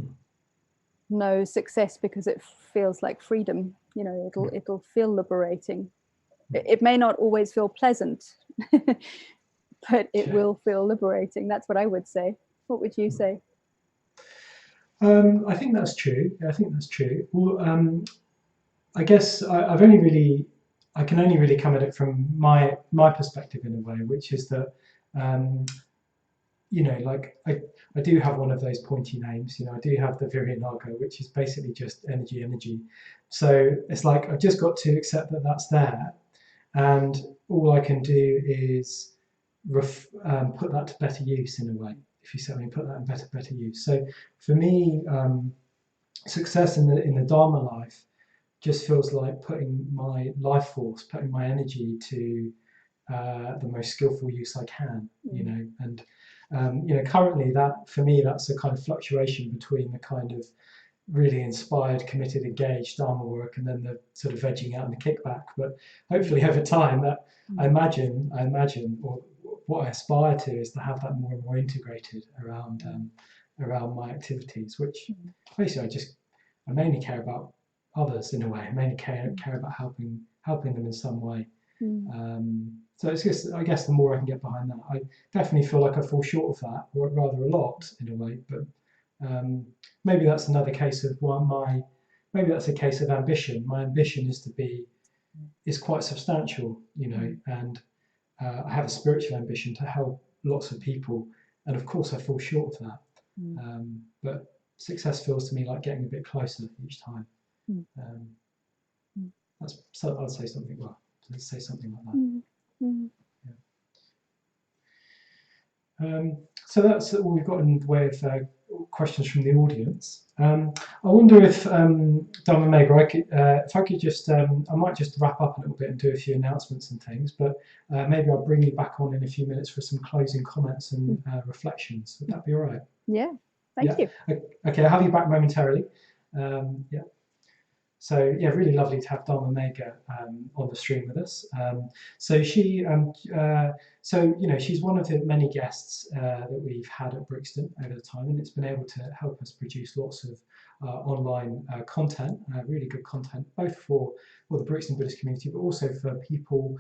know success because it feels like freedom. You know, it'll feel liberating. It may not always feel pleasant, but it will feel liberating. That's what I would say. What would you say? I think that's true. I think that's true. Well, I guess I can only really come at it from my perspective in a way, which is that, you know, like I do have one of those pointy names. You know, I do have the Virya-naga, which is basically just energy. So it's like I've just got to accept that that's there, and all I can do is put that to better use in a way. If you certainly put that in better use. So for me, success in the Dharma life just feels like putting my life force, putting my energy to the most skillful use I can, you know. And you know, currently that for me, that's a kind of fluctuation between the kind of really inspired, committed, engaged Dharma work and then the sort of vegging out and the kickback. But hopefully over time that I imagine, or what I aspire to is to have that more and more integrated around my activities, which basically I mainly care about others in a way. I mainly care about helping them in some way. So it's just, I guess the more I can get behind that, I definitely feel like I fall short of that, or rather a lot in a way. But maybe that's another case of maybe that's a case of ambition. My ambition is quite substantial, you know, and I have a spiritual ambition to help lots of people, and of course I fall short of that. But success feels to me like getting a bit closer each time. I'd say something. Well, let's say something like that. Yeah. So that's all we've got in the way of questions from the audience. I wonder if Dhammamegha, if I could just, I might just wrap up a little bit and do a few announcements and things, but maybe I'll bring you back on in a few minutes for some closing comments and reflections. Would that be all right? Yeah, thank you. Okay, I'll have you back momentarily. Yeah. So yeah, really lovely to have Dhammamegha on the stream with us. So she, so you know, she's one of the many guests that we've had at Brixton over the time, and it's been able to help us produce lots of online content, really good content, both for the Brixton Buddhist community, but also for people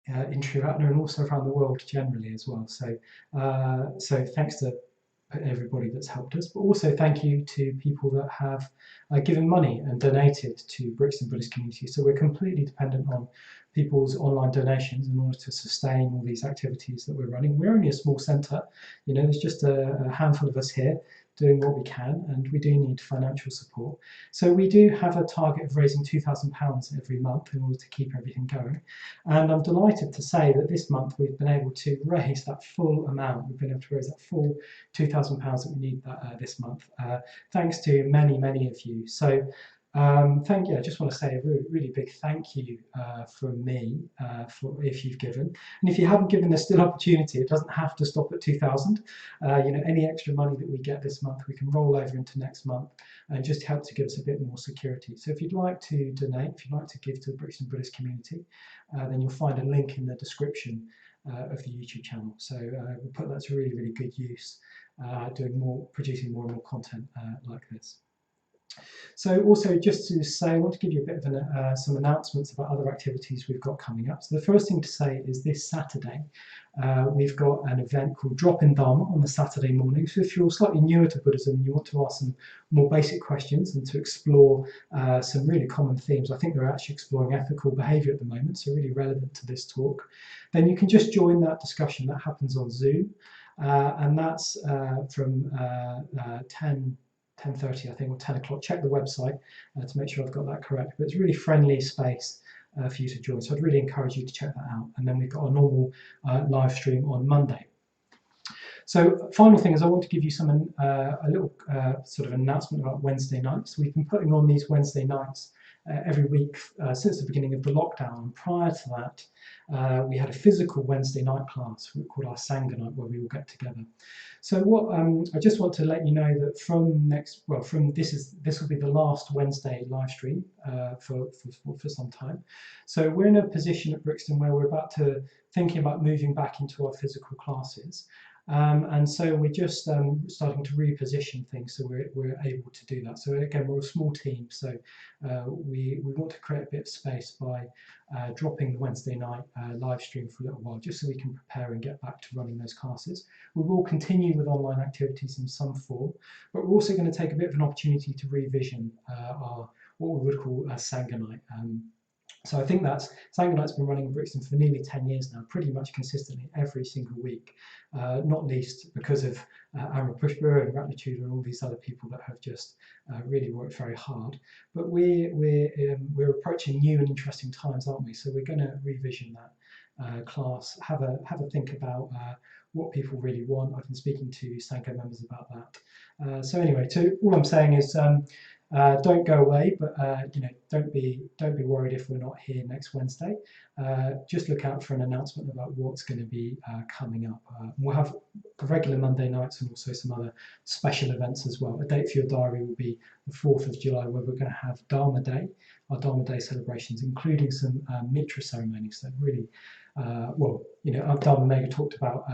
in Triratna and also around the world generally as well. So, so thanks to everybody that's helped us, but also thank you to people that have given money and donated to Brixton Buddhist Community. So we're completely dependent on people's online donations in order to sustain all these activities that we're running. We're only a small centre, you know, there's just a handful of us here doing what we can, and we do need financial support. So we do have a target of raising £2,000 every month in order to keep everything going. And I'm delighted to say that this month we've been able to raise that full amount. We've been able to raise that full £2,000 that we need this month, thanks to many of you. So thank you. I just want to say a really big thank you from me for if you've given, and if you haven't given, there's still opportunity. It doesn't have to stop at 2,000. You know, any extra money that we get this month, we can roll over into next month and just help to give us a bit more security. So if you'd like to donate, if you'd like to give to the Brixton Buddhist Community, then you'll find a link in the description of the YouTube channel. So we'll put that to really good use, producing more and more content like this. So also just to say, I want to give you a bit of some announcements about other activities we've got coming up. So the first thing to say is this Saturday, we've got an event called Drop in Dharma on the Saturday morning. So if you're slightly newer to Buddhism and you want to ask some more basic questions and to explore some really common themes, I think they're actually exploring ethical behavior at the moment, so really relevant to this talk, then you can just join that discussion. That happens on Zoom, and that's from 10:30, I think, or 10 o'clock. Check the website to make sure I've got that correct. But it's a really friendly space for you to join. So I'd really encourage you to check that out. And then we've got a normal live stream on Monday. So final thing is I want to give you a little sort of announcement about Wednesday nights. We've been putting on these Wednesday nights every week since the beginning of the lockdown. And prior to that, we had a physical Wednesday night class called our Sangha night, where we all get together. So what I just want to let you know that this will be the last Wednesday live stream for some time. So we're in a position at Brixton where we're thinking about moving back into our physical classes. And so we're just starting to reposition things so we're able to do that. So again, we're a small team, so we want to create a bit of space by dropping the Wednesday night live stream for a little while, just so we can prepare and get back to running those classes. We will continue with online activities in some form, but we're also going to take a bit of an opportunity to revision what we would call a Sangha night. So I think Sangha Night's been running in Brixton for nearly 10 years now, pretty much consistently every single week, not least because of Amra Pushpa and Ratnatuda and all these other people that have just really worked very hard. But we're approaching new and interesting times, aren't we? So we're going to revision that class, have a think about what people really want. I've been speaking to Sangha members about that. So anyway, all I'm saying is don't go away, but don't be worried if we're not here next Wednesday. Just look out for an announcement about what's going to be coming up. We'll have regular Monday nights and also some other special events as well. A date for your diary will be the 4th of July, where we're going to have Dharma Day, our Dharma Day celebrations, including some mitra ceremonies that really, Dhammamegha talked about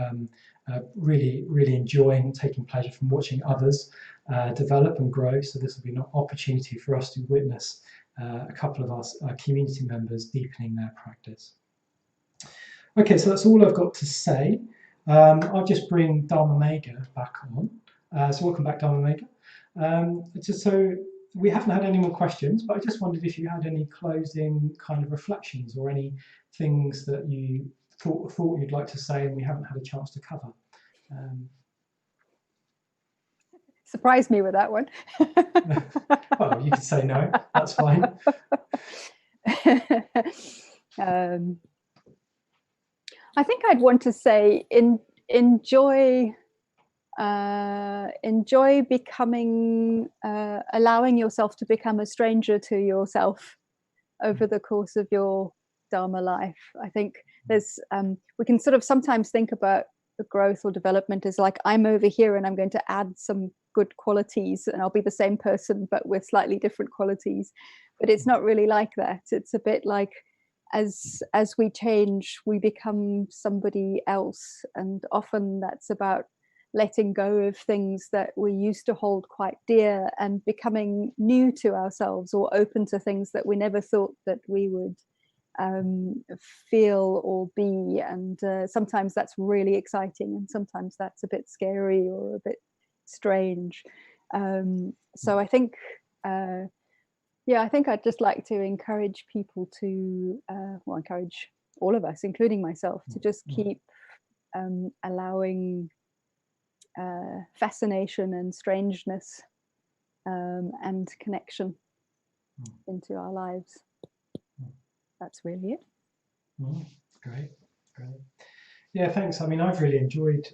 really enjoying, taking pleasure from watching others develop and grow. So this will be an opportunity for us to witness a couple of our community members deepening their practice. Okay, so that's all I've got to say. I'll just bring Dhammamegha back on. So welcome back, Dhammamegha. So we haven't had any more questions, but I just wondered if you had any closing kind of reflections or any things that you thought you'd like to say and we haven't had a chance to cover. Surprise me with that one. Well, you could say no, that's fine. I think I'd want to say enjoy becoming, allowing yourself to become a stranger to yourself over the course of your Dharma life. I think we can sort of sometimes think about the growth or development as like, I'm over here and I'm going to add some good qualities and I'll be the same person but with slightly different qualities. But it's not really like that. It's a bit like as we change, we become somebody else, and often that's about letting go of things that we used to hold quite dear and becoming new to ourselves, or open to things that we never thought that we would feel or be. And sometimes that's really exciting, and sometimes that's a bit scary or a bit strange. So I think I think I'd just like to encourage people to encourage all of us, including myself, to just keep allowing fascination and strangeness and connection into our lives. That's really it. Great. Yeah, thanks. I mean, I've really enjoyed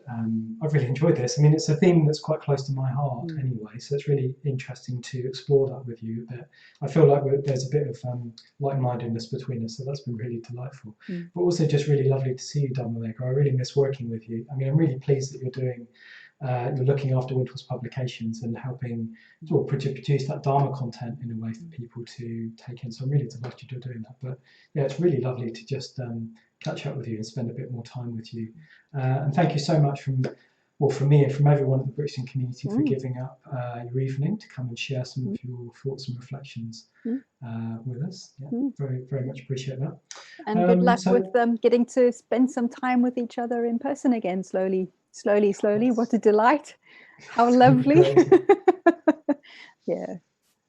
this. I mean, it's a theme that's quite close to my heart anyway, so it's really interesting to explore that with you a bit. I feel like there's a bit of like-mindedness between us, so that's been really delightful. But also just really lovely to see you, Dhammamegha. I really miss working with you. I mean, I'm really pleased that you're looking after Windhorse Publications and helping to produce that Dharma content in a way for people to take in. So I'm really delighted you're doing that. But yeah, it's really lovely to just catch up with you and spend a bit more time with you. And thank you so much well, from me and from everyone at the Brixton community for Mm. giving up your evening to come and share some of your thoughts and reflections with us. Yeah, very, very much appreciate that. And good luck So, with getting to spend some time with each other in person again, slowly, slowly, slowly. What a delight. How lovely. Yeah.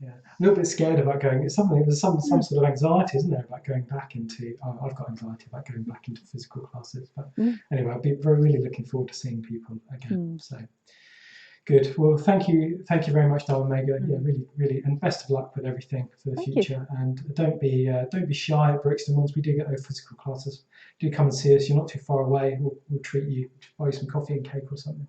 Yeah, a little bit scared about going. It's something. There's some sort of anxiety, isn't there, about going back into? I've got anxiety about going back into physical classes. But anyway, I'll be really looking forward to seeing people again. So good. Well, thank you very much, Dhammamegha. Yeah, really, and best of luck with everything for the future. And don't be shy at Brixton. Once we do get those physical classes, do come and see us. You're not too far away. We'll treat you, buy you some coffee and cake or something.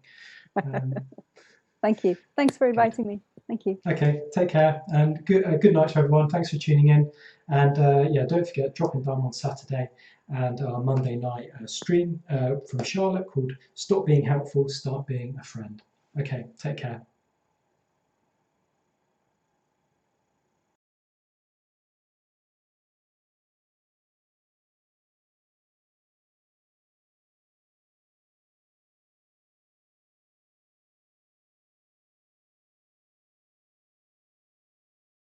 Thank you. Thanks for inviting me. Thank you. Okay, take care, and good night to everyone. Thanks for tuning in, and yeah, don't forget, dropping down on Saturday and our Monday night stream from Charlotte called "Stop Being Helpful, Start Being a Friend." Okay, take care.